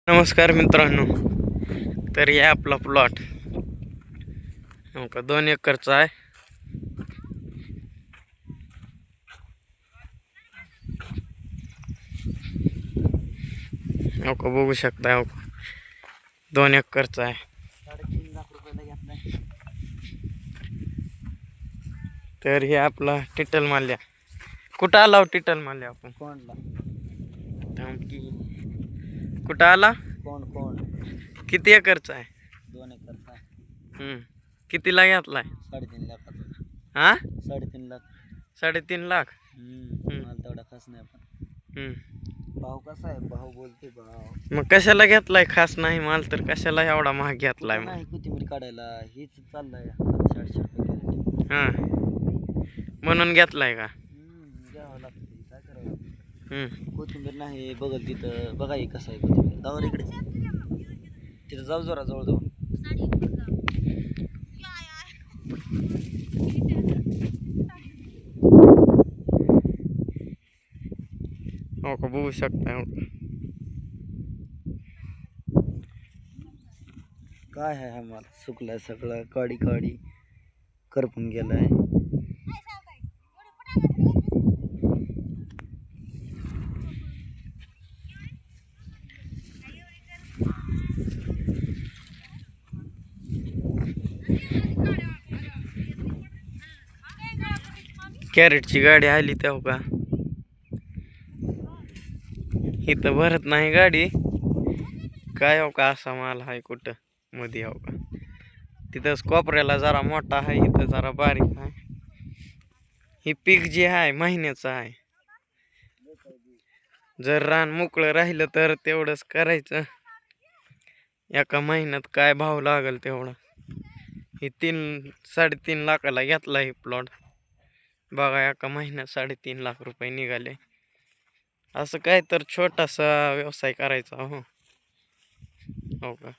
नमस्कार मित्रांनो. तर हे आपला प्लॉट हो का 2 एकरचा आहे. हो का बघू शकता. हो 2 एकरचा आहे. 3.5 लाख रुपयाला घेतलाय. तर हे आपला टिटल माल्या. कुठं आला टिटल माल्या आपण? कोणला? कुठं आला? कोण किती एकरचा आहे? 2 एकरचा. कितीला घेतलाय? 3.5 लाखाचा. हा 3.5 लाख. 3.5 लाख. मला तेवढा खास नाही पण. भाव कसा आहे? भाव बोलते भाव. मग कशाला घेतलाय? खास नाही माल तर कशाला एवढा महाग घेतलाय? मग नाही कोथिंबीर काढायला हीच चाललाय 700-800 रुपये. हा म्हणून घेतलाय का? घ्यावं लागतं. काय करावं? कोथिंबीर नाही बघल तिथं. बघा हे कसं आहे कोथिंबीर. जाऊ इकडे. तिथं जाऊ जरा जवळ जाऊ. हो का बघू शकता. हो काय आहे आम्हाला सुकलाय सगळं. काडी करपून गेलाय. कॅरेटची गाडी आली तेव्हा का इथं भरत नाही गाडी. काय हो का असा माल आहे कुठं मध्ये. हो का तिथंच कोपऱ्याला जरा मोठा आहे, इथं जरा बारीक आहे. ही पीक जे आहे महिन्याचं आहे. जर रान मोकळं राहिलं तर तेवढंच करायचं. एका महिन्यात काय भाव लागल तेवढा. ही 3-3.5 लाखाला घेतला ही प्लॉट. बघा एका महिन्यात 3.5 लाख रुपये निघाले. असं काय तर छोटासा व्यवसाय करायचा. हो का